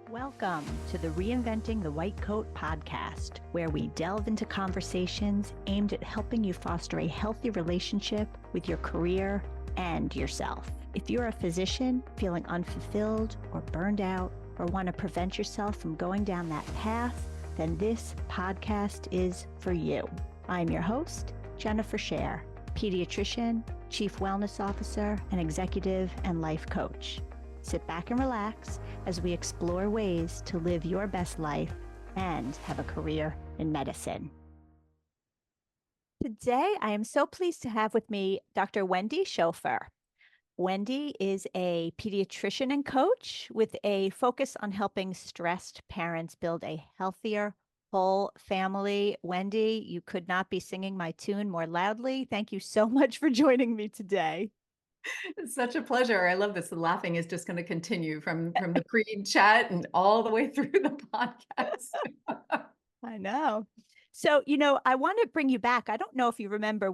Welcome to the Reinventing the White Coat podcast, where we delve into conversations aimed at helping you foster a healthy relationship with your career and yourself. If you're a physician feeling unfulfilled or burned out, or want to prevent yourself from going down that path, then this podcast is for you. I'm your host, Jennifer Scher, pediatrician, chief wellness officer, and executive and life coach. Sit back and relax as we explore ways to live your best life and have a career in medicine. Today, I am so pleased to have with me Dr. Wendy Schofer. Wendy is a pediatrician and coach with a focus on helping stressed parents build a healthier, whole family. Wendy, you could not be singing my tune more loudly. Thank you so much for joining me today. It's such a pleasure. I love this. The laughing is just going to continue from the pre-chat and all the way through the podcast. I know. So, I want to bring you back. I don't know if you remember,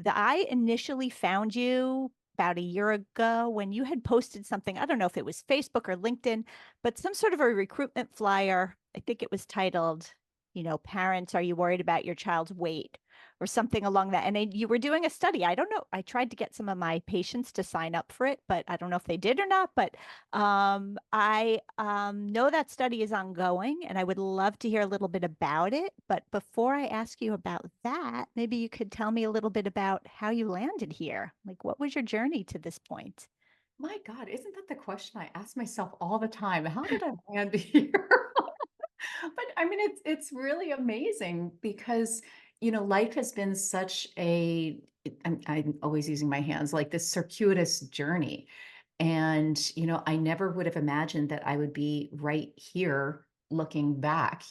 I initially found you about a year ago when you had posted something. I don't know if it was Facebook or LinkedIn, but some sort of a recruitment flyer. I think it was titled, Parents, are you worried about your child's weight? Or something along that. And you were doing a study. I don't know. I tried to get some of my patients to sign up for it, but I don't know if they did or not. But I know that study is ongoing and I would love to hear a little bit about it. But before I ask you about that, maybe you could tell me a little bit about how you landed here. Like, what was your journey to this point? My God, isn't that the question I ask myself all the time? How did I land here? But I mean, it's really amazing because, life has been such I'm always using my hands, like this circuitous journey. And, I never would have imagined that I would be right here looking back,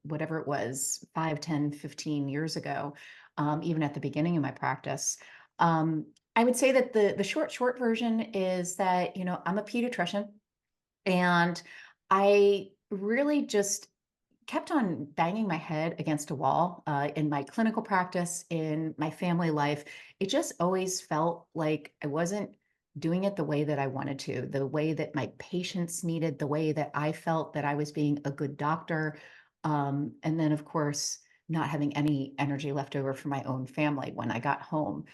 whatever it was, 5, 10, 15 years ago, even at the beginning of my practice. I would say that the short version is that, I'm a pediatrician and I really just kept on banging my head against a wall in my clinical practice, in my family life. It just always felt like I wasn't doing it the way that I wanted to, the way that my patients needed, the way that I felt that I was being a good doctor. And then, of course, not having any energy left over for my own family when I got home.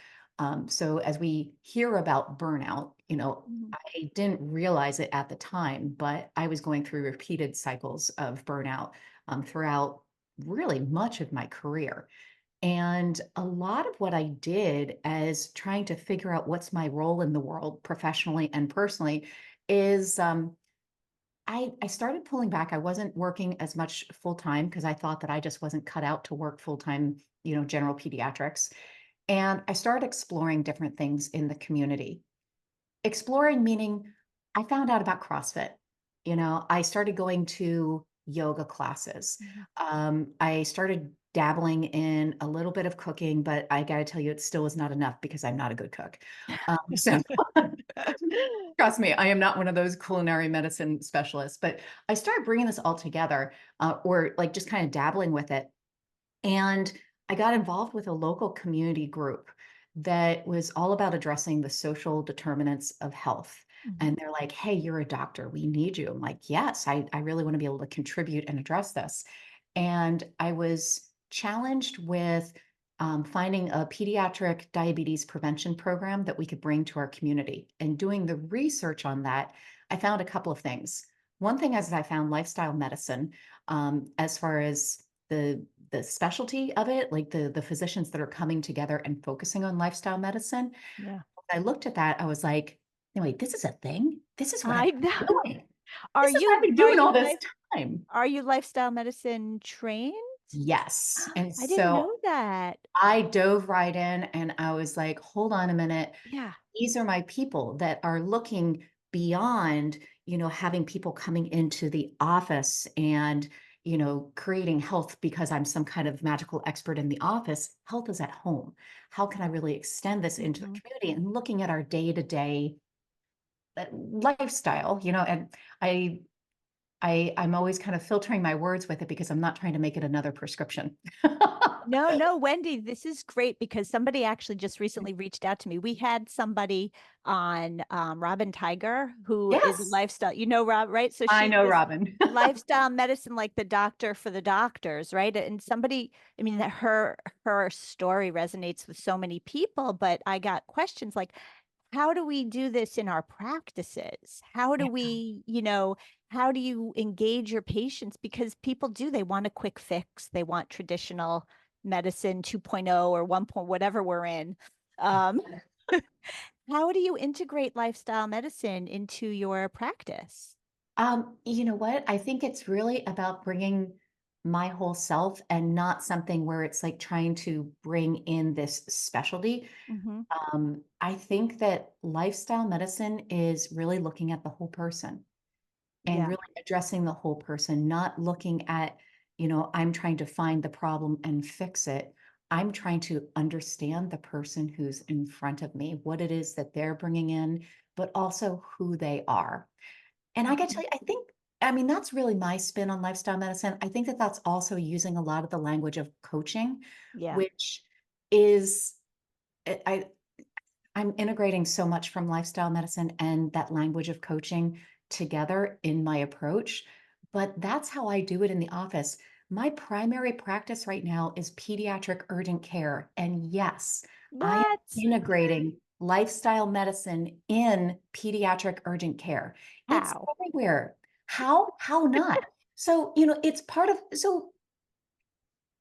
So as we hear about burnout, I didn't realize it at the time, but I was going through repeated cycles of burnout throughout really much of my career. And a lot of what I did as trying to figure out what's my role in the world professionally and personally is I started pulling back. I wasn't working as much full time because I thought that I just wasn't cut out to work full time, general pediatrics. And I started exploring different things in the community. Exploring meaning I found out about CrossFit. I started going to yoga classes. I started dabbling in a little bit of cooking, but I got to tell you, it still is not enough because I'm not a good cook. So trust me, I am not one of those culinary medicine specialists, but I started bringing this all together or like just kind of dabbling with it. And I got involved with a local community group that was all about addressing the social determinants of health. And they're like, hey, you're a doctor. We need you. I'm like, yes, I really want to be able to contribute and address this. And I was challenged with finding a pediatric diabetes prevention program that we could bring to our community. And doing the research on that, I found a couple of things. One thing is I found lifestyle medicine as far as the specialty of it, like the physicians that are coming together and focusing on lifestyle medicine. Yeah. When I looked at that, I was like, no, wait, this is a thing. This is what I I've know. been doing. Are This is what you I've been are doing you all this life time. are you lifestyle medicine trained? Yes. And I didn't so know that. I dove right in and I was like, hold on a minute. Yeah. These are my people that are looking beyond, having people coming into the office and, creating health because I'm some kind of magical expert in the office. Health is at home. How can I really extend this into the Mhm. community and looking at our day-to-day lifestyle, and I'm always kind of filtering my words with it because I'm not trying to make it another prescription. No, no, Wendy, this is great because somebody actually just recently reached out to me. We had somebody on Robin Tiger, who is a Yes, lifestyle, you know, Rob, right? So I she's know, this Robin. lifestyle medicine, like the doctor for the doctors, right? And somebody, I mean, that her story resonates with so many people, but I got questions like, how do we do this in our practices? How do Yeah. we, how do you engage your patients? Because people do, they want a quick fix. They want traditional medicine 2.0 or 1. Whatever we're in. Um, how do you integrate lifestyle medicine into your practice? You know what? I think it's really about bringing my whole self and not something where it's like trying to bring in this specialty. Hmm. I think that lifestyle medicine is really looking at the whole person and Yeah. really addressing the whole person, not looking at, you know, I'm trying to find the problem and fix it. I'm trying to understand the person who's in front of me, what it is that they're bringing in, but also who they are. And I got to Mhm. tell you, I think, I mean, that's really my spin on lifestyle medicine. I think that that's also using a lot of the language of coaching, Yeah. which is, I'm integrating so much from lifestyle medicine and that language of coaching together in my approach. But that's how I do it in the office. My primary practice right now is pediatric urgent care. And yes, I am What? integrating lifestyle medicine in pediatric urgent care. It's How? everywhere. How not? So, you know, it's part of, so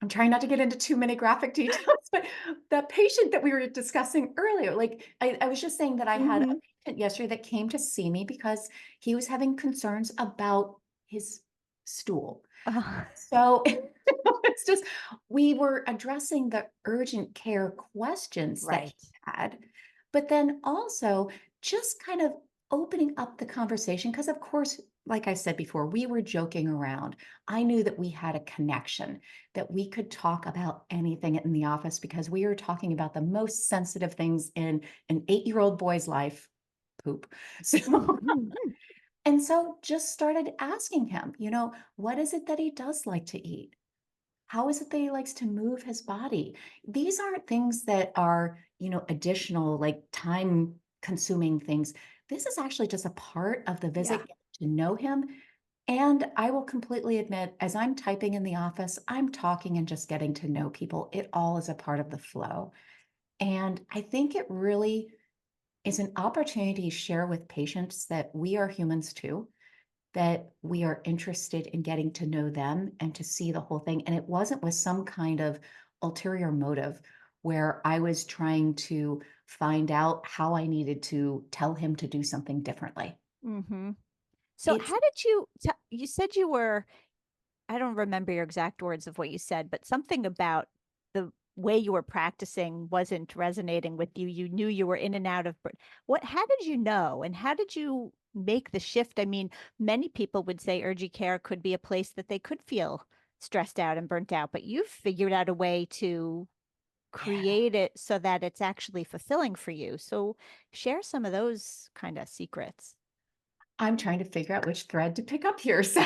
I'm trying not to get into too many graphic details, but that patient that we were discussing earlier, like I was just saying that I had a Hmm. patient yesterday that came to see me because he was having concerns about his stool. So it's just, we were addressing the urgent care questions that he Right. had, but then also just kind of opening up the conversation. Because, of course, like I said before, we were joking around. I knew that we had a connection, that we could talk about anything in the office because we were talking about the most sensitive things in an 8-year-old boy's life, poop. So, and so just started asking him, you know, what is it that he does like to eat? How is it that he likes to move his body? These aren't things that are, you know, additional, like time consuming things. This is actually just a part of the Yeah. visit getting to know him. And I will completely admit, as I'm typing in the office, I'm talking and just getting to know people. It all is a part of the flow. And I think it really is an opportunity to share with patients that we are humans too, that we are interested in getting to know them and to see the whole thing. And it wasn't with some kind of ulterior motive where I was trying to find out how I needed to tell him to do something differently. Hmm. So It's how did you said you were, I don't remember your exact words of what you said, but something about the way you were practicing wasn't resonating with you. You knew you were in and out of how did you know and how did you make the shift? I mean, many people would say urgent care could be a place that they could feel stressed out and burnt out, but you've figured out a way to yeah, create it so that it's actually fulfilling for you. So share some of those kind of secrets. I'm trying to figure out which thread to pick up here. So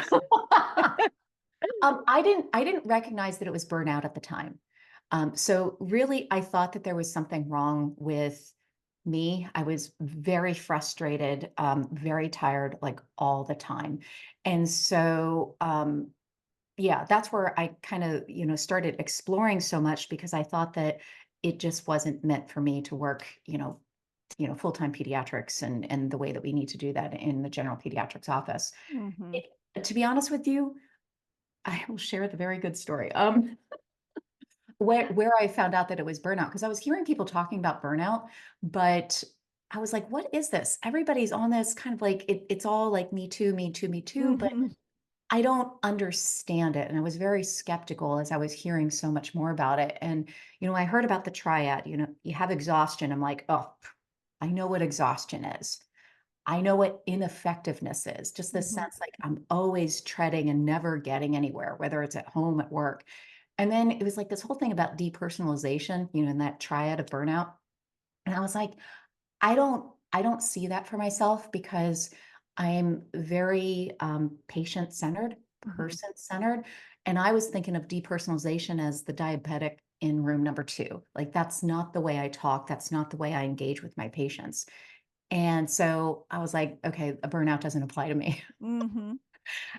I didn't recognize that it was burnout at the time. So really, I thought that there was something wrong with me. I was very frustrated, very tired, like all the time. And so, yeah, that's where I kind of, you know, started exploring so much because I thought that it just wasn't meant for me to work, full-time pediatrics and the way that we need to do that in the general pediatrics office. Hmm. It, to be honest with you, I will share the very good story. Where I found out that it was burnout, because I was hearing people talking about burnout, but I was like, what is this? Everybody's on this kind of like it's all like me too, me too, me too, but Hmm. I don't understand it. And I was very skeptical as I was hearing so much more about it. And, you know, I heard about the triad, you know, you have exhaustion. I'm like, oh, I know what exhaustion is. I know what ineffectiveness is, just the Hmm. sense like I'm always treading and never getting anywhere, whether it's at home, at work. And then it was like this whole thing about depersonalization, you know, in that triad of burnout. And I was like, I don't see that for myself because I'm very patient centered, Hmm. person centered. And I was thinking of depersonalization as the diabetic in room number 2. Like, that's not the way I talk. That's not the way I engage with my patients. And so I was like, okay, a burnout doesn't apply to me. Mm-hmm.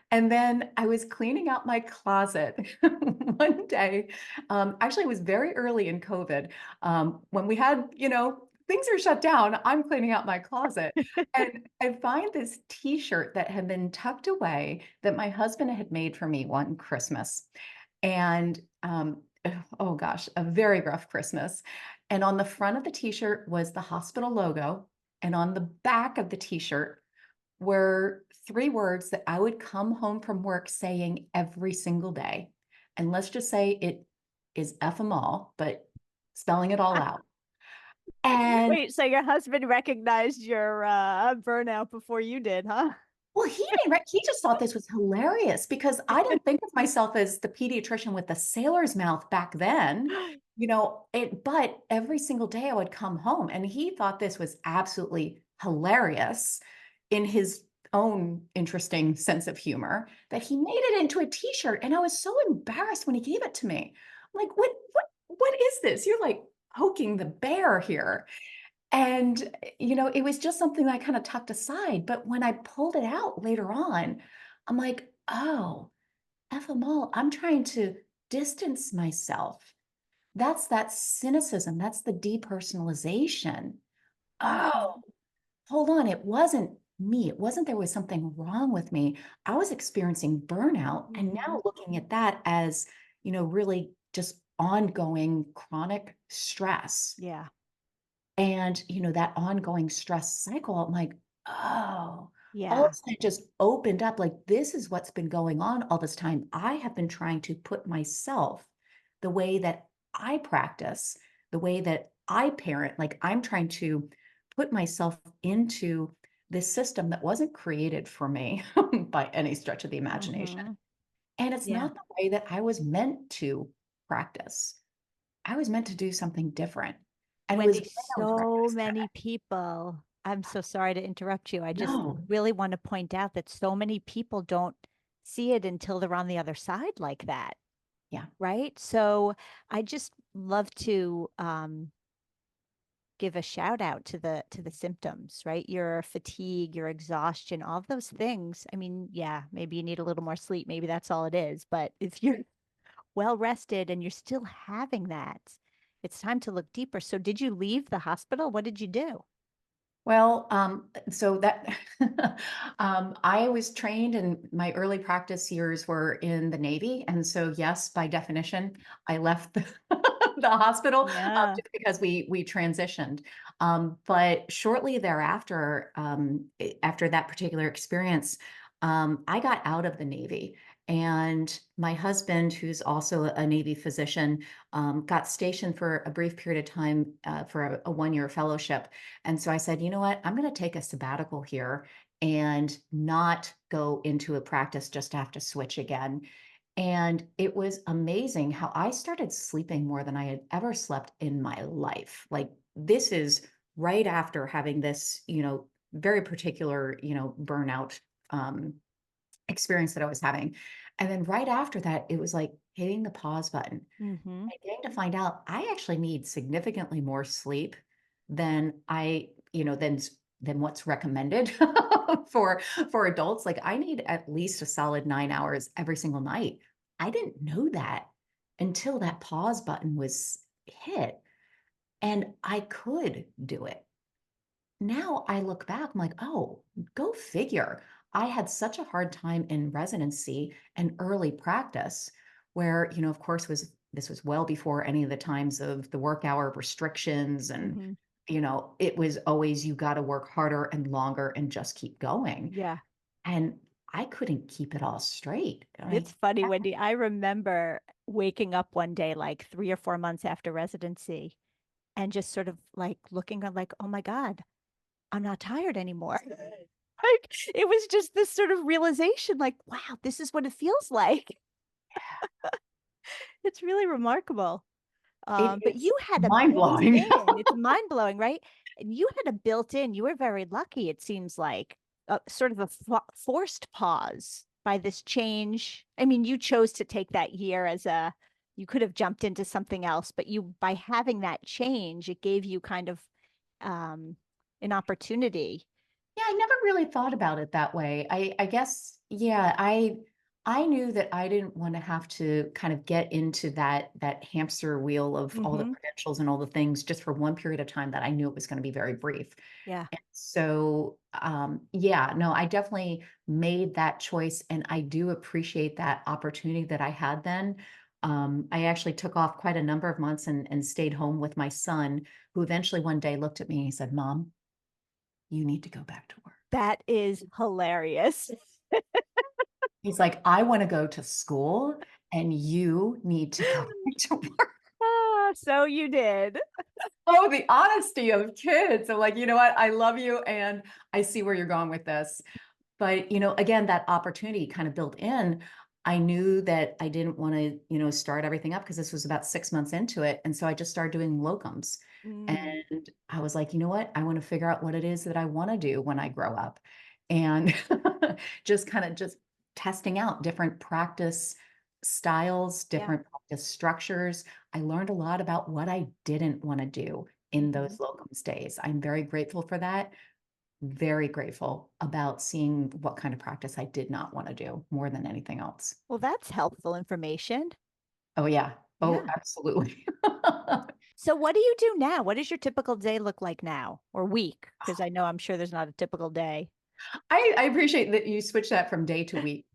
And then I was cleaning out my closet one day. Actually, it was very early in COVID, when we had, things are shut down. I'm cleaning out my closet. And I find this t-shirt that had been tucked away that my husband had made for me one Christmas. And oh gosh, a very rough Christmas. And on the front of the t-shirt was the hospital logo. And on the back of the t-shirt were 3 words that I would come home from work saying every single day. And let's just say it is F 'em all, but spelling it all out. And Wait, so your husband recognized your burnout before you did, huh? well, he just thought this was hilarious because I didn't think of myself as the pediatrician with the sailor's mouth back then, but every single day I would come home and he thought this was absolutely hilarious in his own interesting sense of humor that he made it into a t-shirt. And I was so embarrassed when he gave it to me. I'm like, what is this? You're like poking the bear here. And, it was just something that I kind of tucked aside. But when I pulled it out later on, I'm like, oh, FML, I'm trying to distance myself. That's that cynicism. That's the depersonalization. Mm-hmm. Oh, hold on. It wasn't me. It wasn't there was something wrong with me. I was experiencing burnout. And Mm-hmm. now looking at that as, really just ongoing chronic stress. Yeah. And, that ongoing stress cycle, I'm like, oh, all of Yeah. a sudden it just opened up. Like, this is what's been going on all this time. I have been trying to put myself the way that I practice, the way that I parent, like, I'm trying to put myself into this system that wasn't created for me by any stretch of the imagination. Mm-hmm. And it's Yeah. not the way that I was meant to practice. I was meant to do something different. And it was Wendy, when I was so recognizing many people. I'm so sorry to interrupt you. I just no. really want to point out that so many people don't see it until they're on the other side like that, Yeah. right? So I just love to give a shout out to the symptoms, right? Your fatigue, your exhaustion, all of those things. I mean, yeah, maybe you need a little more sleep. Maybe that's all it is. But if you're well rested and you're still having that, it's time to look deeper. So did you leave the hospital? What did you do? Well, so that I was trained in my early practice years were in the Navy. And so, yes, by definition, I left the hospital Yeah. just because we transitioned. But shortly thereafter, after that particular experience, I got out of the Navy. And my husband, who's also a Navy physician, got stationed for a brief period of time for a 1-year fellowship. And so I said, you know what? I'm going to take a sabbatical here and not go into a practice just to have to switch again. And it was amazing how I started sleeping more than I had ever slept in my life. Like, this is right after having this, very particular, burnout experience that I was having. And then right after that, it was like hitting the pause button Mm-hmm. and getting to find out I actually need significantly more sleep than I, than what's recommended for for adults. Like, I need at least a solid 9 hours every single night. I didn't know that until that pause button was hit, and I could do it. Now I look back, I'm like, oh, go figure. I had such a hard time in residency and early practice where, of course, this was well before any of the times of the work hour restrictions. And, Mm-hmm. it was always you got to work harder and longer and just keep going. Yeah. And I couldn't keep it all straight. It's funny, Wendy. I remember waking up one day, like 3 or 4 months after residency, and just sort of like looking at like, oh my God, I'm not tired anymore. Like it was just this sort of realization, like, wow, this is what it feels like. It's really remarkable. But It's you had a mind blowing. built-in, it's mind-blowing, right? And you had a built-in, you were very lucky, it seems like, sort of a forced pause by this change. I mean, you chose to take that year as a you could have jumped into something else, but you, by having that change, it gave you kind of um, an opportunity. Yeah, I never really thought about it that way. I guess, yeah, I knew that I didn't want to have to kind of get into that hamster wheel of all the Hmm. credentials and all the things just for one period of time that I knew it was going to be very brief. Yeah. And so, yeah, no, I definitely made that choice, and I do appreciate that opportunity that I had then. I actually took off quite a number of months and stayed home with my son, who eventually one day looked at me and he said, "Mom, you need to go back to work." That is hilarious. He's like, "I wanna go to school, and you need to go back to work." Ah, so you did. Oh, the honesty of kids. I'm like, "You know what? I love you, and I see where you're going with this." But, again, that opportunity kind of built in. I knew that I didn't wanna, start everything up because this was about 6 months into it, and so I just started doing locums. Mm, And I was like, "You know what? I wanna figure out what it is that I wanna do when I grow up." And just testing out different practice styles, yeah. different practice structures. I learned a lot about what I didn't wanna do in Hmm. those locums days. I'm very grateful for that. Very grateful about seeing what kind of practice I did not wanna do more than anything else. Well, that's helpful information. Oh, yeah. Oh, Yeah. absolutely. So what do you do now? What does your typical day look like now or week? Because I know I'm sure there's not a typical day. I appreciate that you switched that from day to week,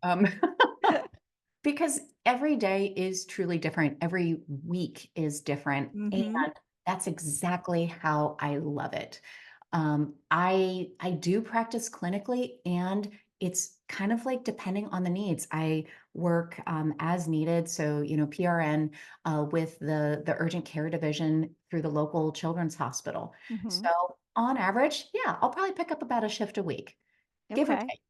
because every day is truly different. Every week is different, and Hmm. that's exactly how I love it. I do practice clinically, and it's kind of like depending on the needs. I work as needed, so PRN with the urgent care division through the local children's hospital. Hmm. So on average, yeah, I'll probably pick up about a shift a week, give or Okay. take.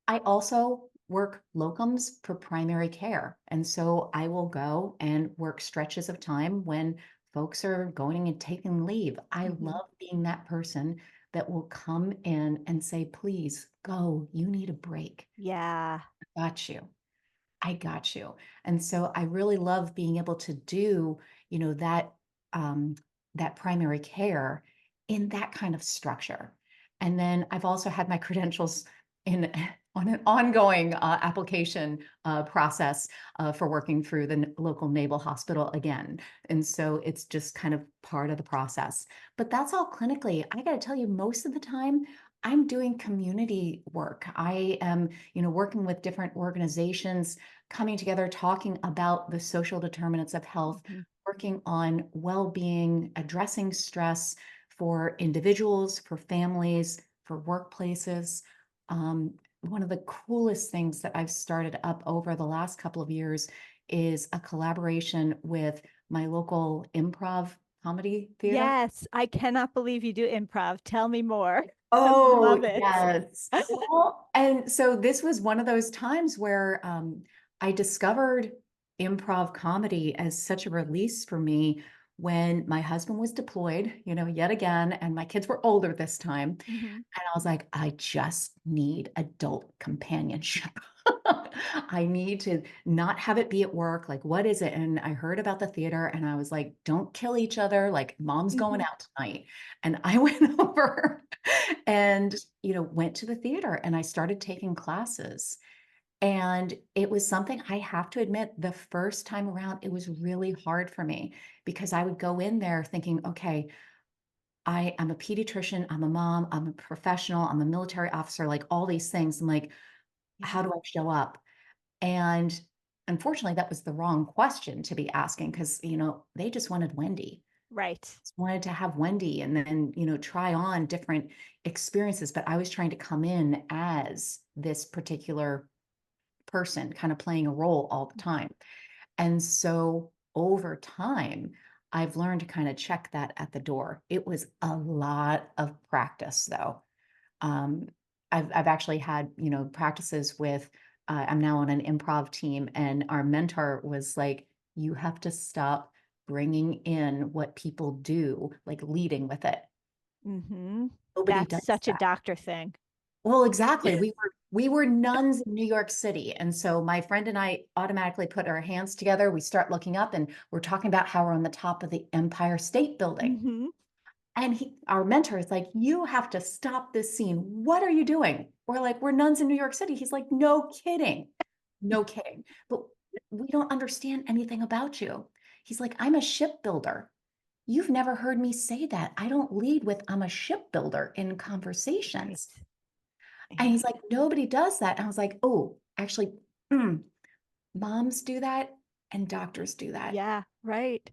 I also work locums for primary care. And so I will go and work stretches of time when folks are going and taking leave. I Hmm. love being that person that will come in and say, please go, you need a break. Yeah. I got you. I got you. And so I really love being able to do, that um, that primary care in that kind of structure. And then I've also had my credentials in on an ongoing application process for working through the local naval hospital again. And so it's just kind of part of the process. But that's all clinically. I got to tell you, most of the time, I'm doing community work. I am, working with different organizations, coming together, talking about the social determinants of health, Hmm. working on well-being, addressing stress for individuals, for families, for workplaces. One of the coolest things that I've started up over the last couple of years is a collaboration with my local improv comedy theater. Yes, I cannot believe you do improv. Tell me more. I Oh, love it. yes. Well, and so this was one of those times where I discovered improv comedy as such a release for me when my husband was deployed, yet again, and my kids were older this time. Hmm. And I was like, I just need adult companionship. I need to not have it be at work. Like, what is it? And I heard about the theater and I was like, don't kill each other. Like, mom's going Hmm. out tonight. And I went over and, went to the theater and I started taking classes. And it was something I have to admit, the first time around, it was really hard for me because I would go in there thinking, okay, I'm a pediatrician, I'm a mom, I'm a professional, I'm a military officer, like all these things. I'm like, how Yeah. do I show up? And unfortunately, that was the wrong question to be asking because, they just wanted Wendy. Right. Just wanted to have Wendy and then, try on different experiences. But I was trying to come in as this particular person, kind of playing a role all the time. And so over time, I've learned to kind of check that at the door. It was a lot of practice, though. Um, I've actually had, practices with, I'm now on an improv team, and our mentor was like, you have to stop bringing in what people do, like leading with it. Hmm. Nobody That's does such a that. doctor thing. Well, exactly. We were nuns in New York City. And so my friend and I automatically put our hands together. We start looking up and we're talking about how we're on the top of the Empire State Building. Hmm. And our mentor is like, you have to stop this scene. What are you doing? We're like, we're nuns in New York City. He's like, no kidding. No kidding. But we don't understand anything about you. He's like, I'm a shipbuilder. You've never heard me say that. I don't lead with I'm a shipbuilder in Right. conversations. And he's like, nobody does that. And I was like, oh, actually, mm, moms do that and doctors do that. Yeah, right.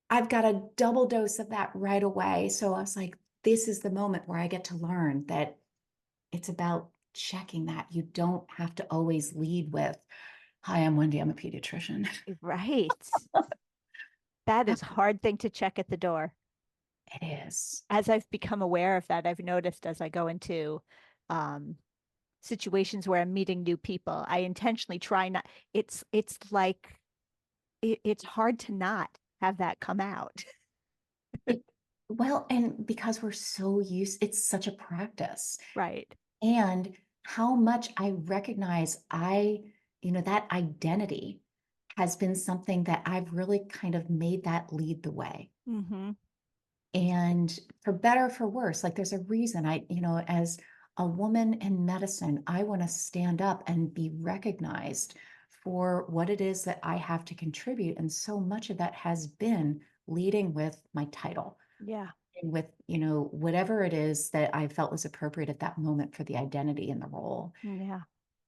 I've got a double dose of that right away. So I was like, this is the moment where I get to learn that it's about checking that. You don't have to always lead with, hi, I'm Wendy, I'm a pediatrician. Right. That is a hard thing to check at the door. It is. As I've become aware of that, I've noticed as I go into um, situations where I'm meeting new people, I intentionally try not. It's like it's hard to not have that come out. It, well, and because we're so used, it's such a practice. Right. And how much I recognize that identity has been something that I've really kind of made that lead the way. Hmm. And for better or for worse, like there's a reason as a woman in medicine, I want to stand up and be recognized for what it is that I have to contribute. And so much of that has been leading with my title Yeah. and with, whatever it is that I felt was appropriate at that moment for the identity and the role. Yeah.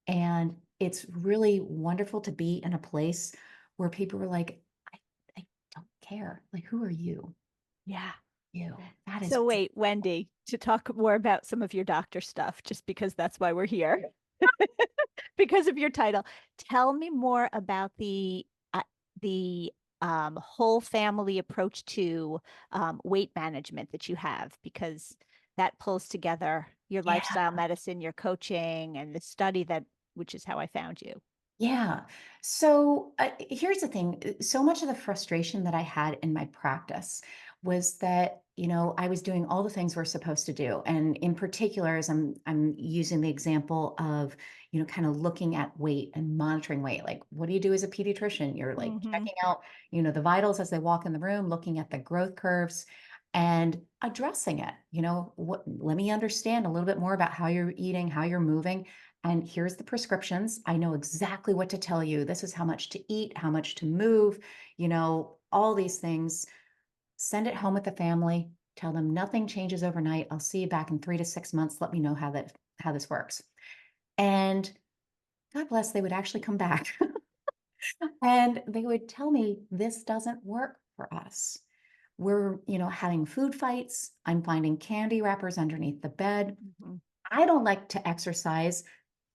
And it's really wonderful to be in a place where people were like, I don't care. Like, who are you? Yeah. That is So wait, Wendy, to talk more about some of your doctor stuff, just because that's why we're here, because of your title. Tell me more about the whole family approach to weight management that you have, because that pulls together your yeah. lifestyle medicine, your coaching, and the study that, which is how I found you. Yeah. So here's the thing. So much of the frustration that I had in my practice was that, I was doing all the things we're supposed to do. And in particular, as I'm using the example of, kind of looking at weight and monitoring weight. Like, what do you do as a pediatrician? You're like Hmm. checking out, the vitals as they walk in the room, looking at the growth curves and addressing it. Let me understand a little bit more about how you're eating, how you're moving. And here's the prescriptions. I know exactly what to tell you. This is how much to eat, how much to move, all these things. Send it home with the family. Tell them nothing changes overnight. I'll see you back in 3 to 6 months. Let me know how this works. And God bless, they would actually come back and they would tell me this doesn't work for us. We're, having food fights. I'm finding candy wrappers underneath the bed. Hmm. I don't like to exercise.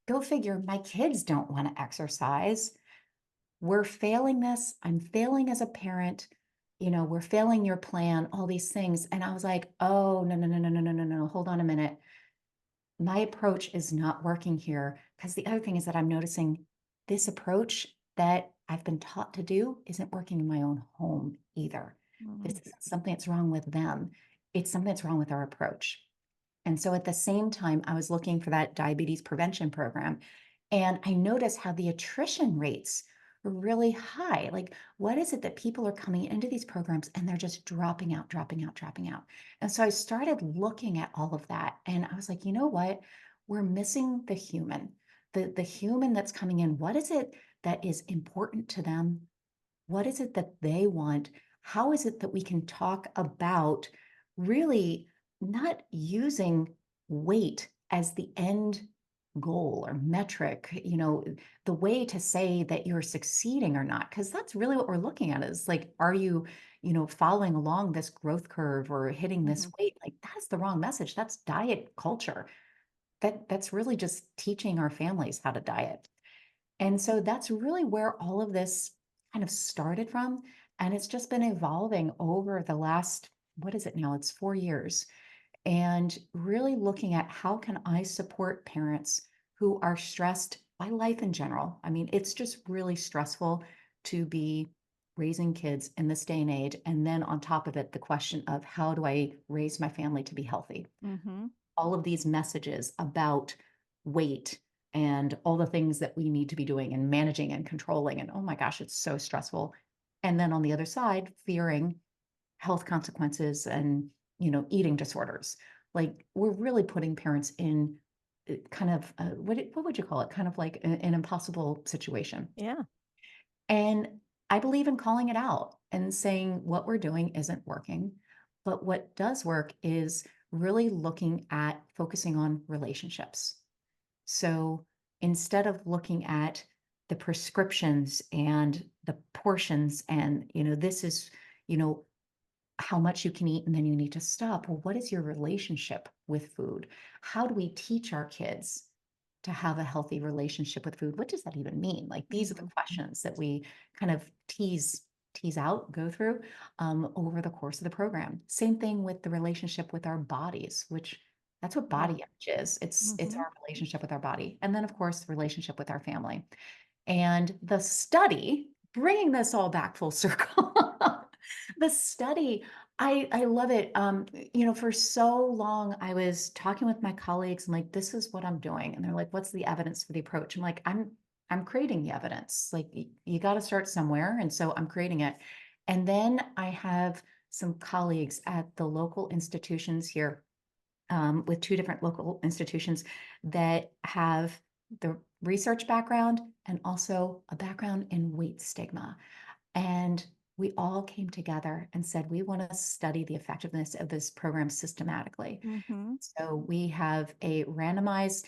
Go figure, my kids don't want to exercise. We're failing this. I'm failing as a parent. We're failing your plan, all these things. And I was like, oh, no, no, no, no, no, no, no, no. Hold on a minute. My approach is not working here. Because the other thing is that I'm noticing this approach that I've been taught to do isn't working in my own home either. This Hmm. isn't something that's wrong with them. It's something that's wrong with our approach. And so at the same time, I was looking for that diabetes prevention program. And I noticed how the attrition rates were really high. Like, what is it that people are coming into these programs and they're just dropping out, dropping out, dropping out? And so I started looking at all of that. And I was like, you know what? We're missing the human, the human that's coming in. What is it that is important to them? What is it that they want? How is it that we can talk about really not using weight as the end goal or metric, the way to say that you're succeeding or not? Because that's really what we're looking at is like, are you, following along this growth curve or hitting this Hmm. weight? Like, that's the wrong message. That's diet culture. That's really just teaching our families how to diet. And so that's really where all of this kind of started from. And it's just been evolving over the last, what is it now? It's 4 years. And really looking at how can I support parents who are stressed by life in general. I mean, it's just really stressful to be raising kids in this day and age. And then on top of it, the question of how do I raise my family to be healthy? Hmm. All of these messages about weight and all the things that we need to be doing and managing and controlling. And oh my gosh, it's so stressful. And then on the other side, fearing health consequences and, eating disorders. Like we're really putting parents in kind of, what would you call it? Kind of like an impossible situation. Yeah. And I believe in calling it out and saying what we're doing isn't working. But what does work is really looking at focusing on relationships. So instead of looking at the prescriptions and the portions and, this is, you know, how much you can eat and then you need to stop. Well, what is your relationship with food? How do we teach our kids to have a healthy relationship with food? What does that even mean? Like these are the Mhm. questions that we kind of tease out, go through over the course of the program. Same thing with the relationship with our bodies, which that's what Yeah. body image is. It's Mhm. our relationship with our body, and then of course the relationship with our family. And the study, bringing this all back full circle, the study, I love it. For so long, I was talking with my colleagues and like, this is what I'm doing. And they're like, what's the evidence for the approach? I'm like, I'm creating the evidence. Like you got to start somewhere. And so I'm creating it. And then I have some colleagues at the local institutions here with two different local institutions that have the research background and also a background in weight stigma. And we all came together and said, we want to study the effectiveness of this program systematically. Mhm. So we have a randomized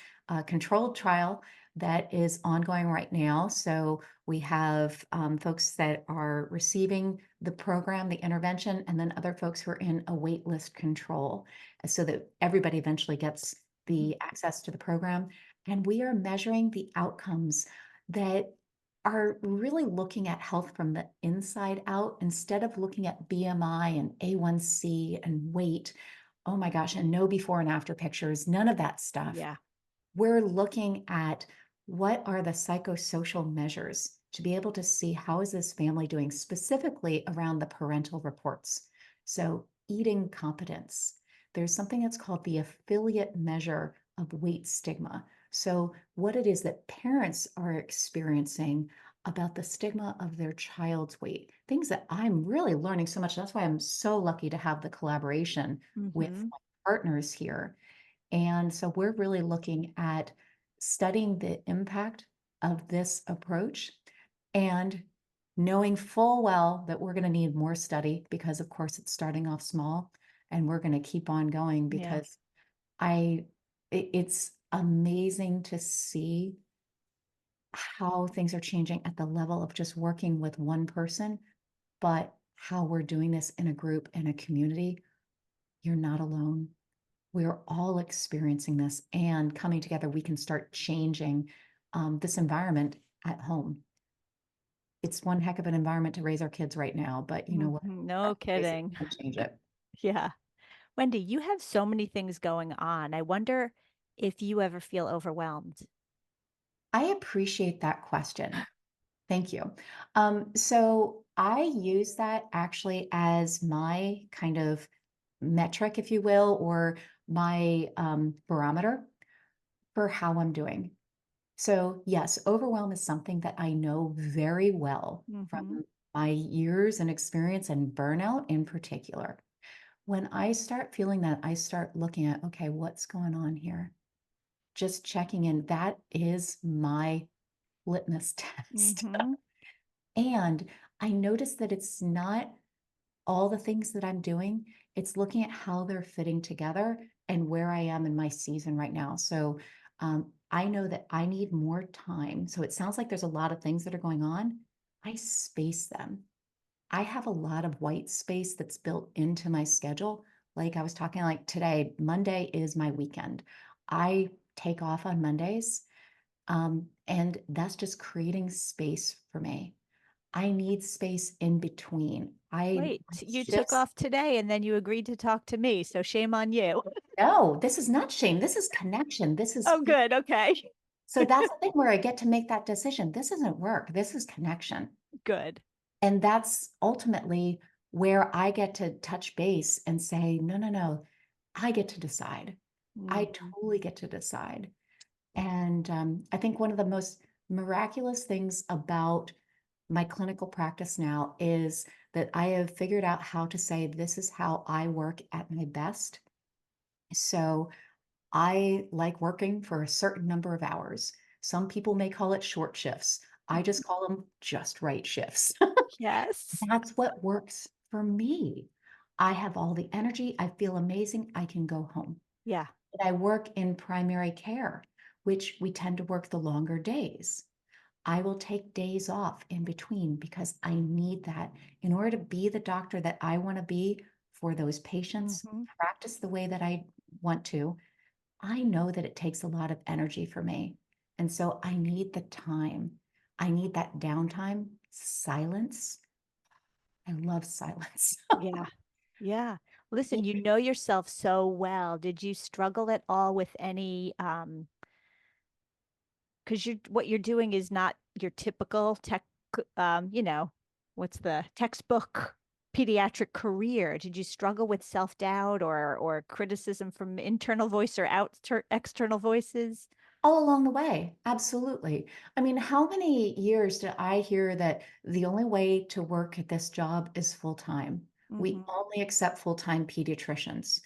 controlled trial that is ongoing right now. So we have folks that are receiving the program, the intervention, and then other folks who are in a wait list control so that everybody eventually gets the access to the program. And we are measuring the outcomes that are really looking at health from the inside out instead of looking at BMI and A1C and weight. Oh my gosh, and no before and after pictures, none of that stuff. Yeah. We're looking at what are the psychosocial measures to be able to see how is this family doing specifically around the parental reports. So eating competence. There's something that's called the affiliate measure of weight stigma. So what it is that parents are experiencing about the stigma of their child's weight, things that I'm really learning so much. That's why I'm so lucky to have the collaboration with Mhm. my partners here. And so we're really looking at studying the impact of this approach and knowing full well that we're going to need more study because, of course, it's starting off small and we're going to keep on going Yeah. because it's amazing to see how things are changing at the level of just working with one person, but how we're doing this in a group, in a community. You're not alone. We're all experiencing this and coming together, we can start changing this environment at home. It's one heck of an environment to raise our kids right now, but you know what? Mhm. No Crazy kidding. can change it. Yeah. Wendy, you have so many things going on. I wonder if you ever feel overwhelmed. I appreciate that question. Thank you. So I use that actually as my kind of metric, if you will, or my barometer for how I'm doing. So, yes, overwhelm is something that I know very well Mhm. from my years and experience and burnout in particular. When I start feeling that, I start looking at, okay, what's going on here? Just checking in. That is my litmus test. Mhm. And I notice that it's not all the things that I'm doing, it's looking at how they're fitting together and where I am in my season right now. So I know that I need more time. So it sounds like there's a lot of things that are going on. I space them. I have a lot of white space that's built into my schedule. Like I was talking, like today, Monday is my weekend. I take off on Mondays, and that's just creating space for me. I need space in between. Wait, My you took shifts. off today and then you agreed to talk to me, so shame on you. No, this is not shame. This is connection. This is Oh, good. Okay. so that's the thing where I get to make that decision. This isn't work. This is connection. Good. And that's ultimately where I get to touch base and say, no, no, no, I get to decide. I Mhm. totally get to decide. And I think one of the most miraculous things about my clinical practice now is that I have figured out how to say, this is how I work at my best. So I like working for a certain number of hours. Some people may call it short shifts. I just call them just right shifts. Yes. That's what works for me. I have all the energy. I feel amazing. I can go home. Yeah. But I work in primary care, which we tend to work the longer days. I will take days off in between because I need that in order to be the doctor that I want to be for those patients, Hmm. practice the way that I want to. I know that it takes a lot of energy for me. And so I need the time. I need that downtime, silence. I love silence. Yeah. Yeah. Listen, you know yourself so well. Did you struggle at all with any because you what you're doing is not your typical tech you know, what's the textbook pediatric career. Did you struggle with self-doubt or criticism from internal voice or external voices? All along the way, absolutely. I mean, how many years did I hear that the only way to work at this job is full time? We Hmm. only accept full-time pediatricians.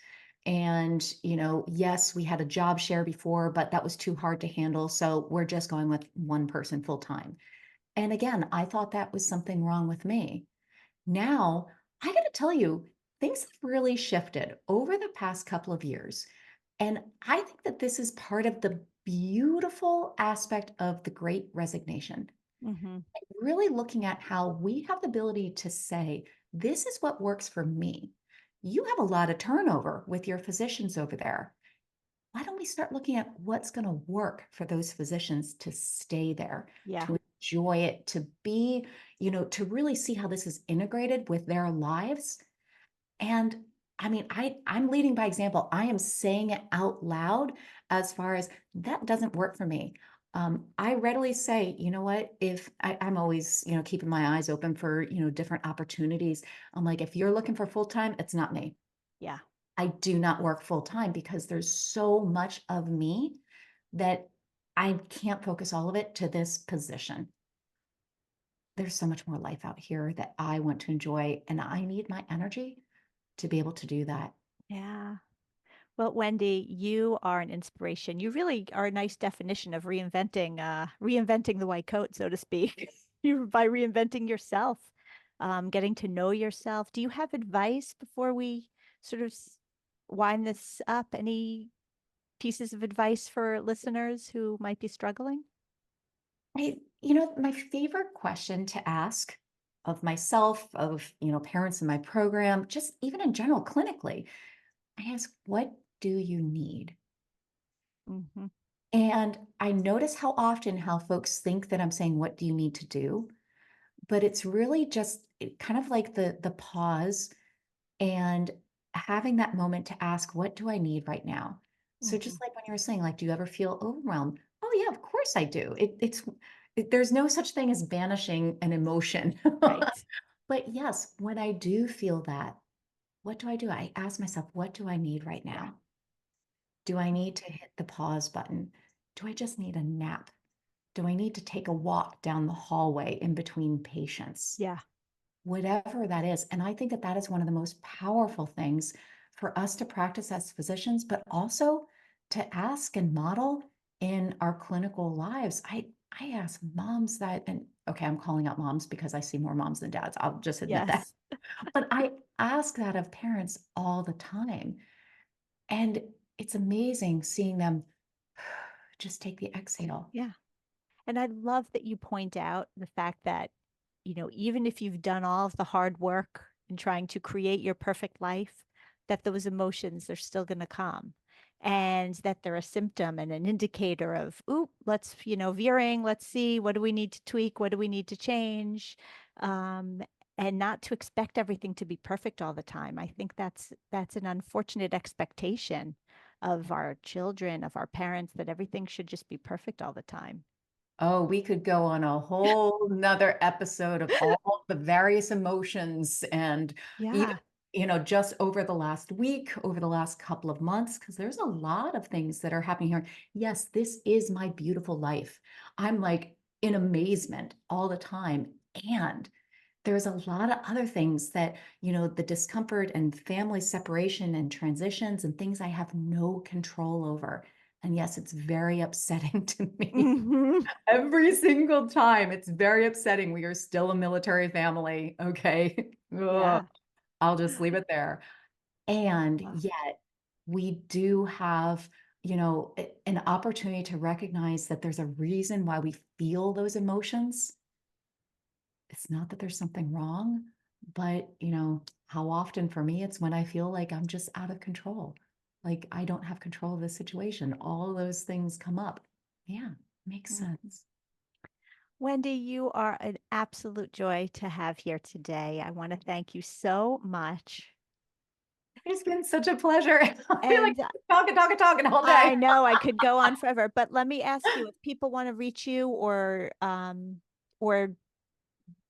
And, yes, we had a job share before, but that was too hard to handle. So we're just going with one person full time. And again, I thought that was something wrong with me. Now, I got to tell you, things have really shifted over the past couple of years. And I think that this is part of the beautiful aspect of the great resignation. Hmm. Really looking at how we have the ability to say, this is what works for me. You have a lot of turnover with your physicians over there. Why don't we start looking at what's going to work for those physicians to stay there, Yeah. to enjoy it, to be, to really see how this is integrated with their lives. And I mean, I'm leading by example. I am saying it out loud as far as that doesn't work for me. I readily say, you know what, if I'm always, keeping my eyes open for, different opportunities. I'm like, if you're looking for full time, it's not me. Yeah. I do not work full time because there's so much of me that I can't focus all of it to this position. There's so much more life out here that I want to enjoy, and I need my energy to be able to do that. Yeah. Well, Wendy, you are an inspiration. You really are a nice definition of reinventing the white coat, so to speak. You by reinventing yourself, getting to know yourself. Do you have advice before we sort of wind this up? Any pieces of advice for listeners who might be struggling? My favorite question to ask of myself, of, parents in my program, just even in general, clinically, I ask, what do you need? Hmm. And I notice how folks think that I'm saying, what do you need to do? But it's really just kind of like the pause and having that moment to ask, what do I need right now? So Hmm. just like when you were saying, like, do you ever feel overwhelmed? Oh yeah, of course I do. There's no such thing as banishing an emotion. Right. But yes, when I do feel that, what do I do? I ask myself, what do I need right Yeah. now? Do I need to hit the pause button? Do I just need a nap? Do I need to take a walk down the hallway in between patients? Yeah. Whatever that is. And I think that that is one of the most powerful things for us to practice as physicians, but also to ask and model in our clinical lives. I ask moms that, and okay, I'm calling out moms because I see more moms than dads. I'll just admit that. Yes. But I ask that of parents all the time. And it's amazing seeing them just take the exhale. Yeah. And I love that you point out the fact that, even if you've done all of the hard work in trying to create your perfect life, that those emotions are still going to come and that they're a symptom and an indicator of, ooh, let's, veering, let's see, what do we need to tweak? What do we need to change? Um, and not to expect everything to be perfect all the time. I think that's an unfortunate expectation of our children, of our parents, that everything should just be perfect all the time. Oh, we could go on a whole nother episode of all the various emotions and even Yeah. just over the last week, over the last couple of months, because there's a lot of things that are happening here. Yes, this is my beautiful life. I'm like in amazement all the time. And there's a lot of other things that, the discomfort and family separation and transitions and things I have no control over. And yes, it's very upsetting to me. Mhm. Every single time. It's very upsetting. We are still a military family. Okay. Ugh, Yeah. I'll just leave it there. And Uh, yet we do have, an opportunity to recognize that there's a reason why we feel those emotions. It's not that there's something wrong, but how often for me, it's when I feel like I'm just out of control. Like I don't have control of the situation. All those things come up. Yeah, makes mhm. sense. Wendy, you are an absolute joy to have here today. I want to thank you so much. It's been such a pleasure. I feel like And talking all day. I know I could go on forever, but let me ask you if people want to reach you or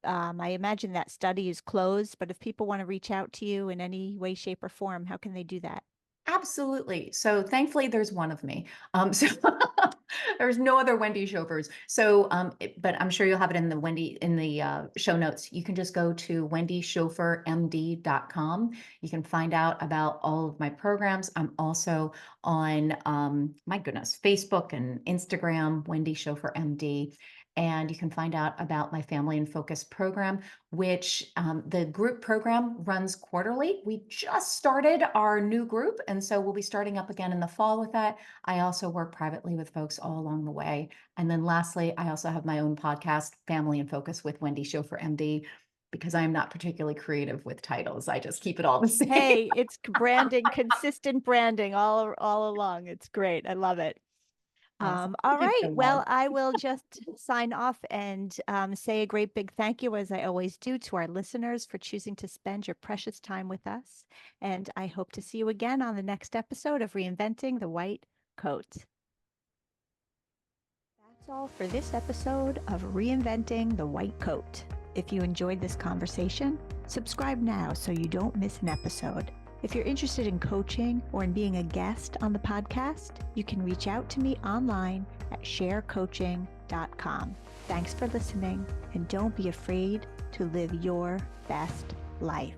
I imagine that study is closed, but if people want to reach out to you in any way, shape, or form, how can they do that? Absolutely. So thankfully, there's one of me. So there's no other Wendy Schofers. So, but I'm sure you'll have it in the show notes. You can just go to wendyschofermd.com. You can find out about all of my programs. I'm also on, my goodness, Facebook and Instagram, Wendy Schofer MD. And you can find out about my Family in Focus program, which the group program runs quarterly. We just started our new group, and so we'll be starting up again in the fall with that. I also work privately with folks all along the way. And then lastly, I also have my own podcast, Family in Focus with Wendy Schofer MD, because I'm not particularly creative with titles. I just keep it all the same. Hey, it's branding, consistent branding all along. It's great. I love it. Awesome. All Thank you right. so much. Well, I will just sign off and say a great big thank you, as I always do, to our listeners for choosing to spend your precious time with us. And I hope to see you again on the next episode of Reinventing the White Coat. That's all for this episode of Reinventing the White Coat. If you enjoyed this conversation, subscribe now so you don't miss an episode. If you're interested in coaching or in being a guest on the podcast, you can reach out to me online at sharecoaching.com. Thanks for listening, and don't be afraid to live your best life.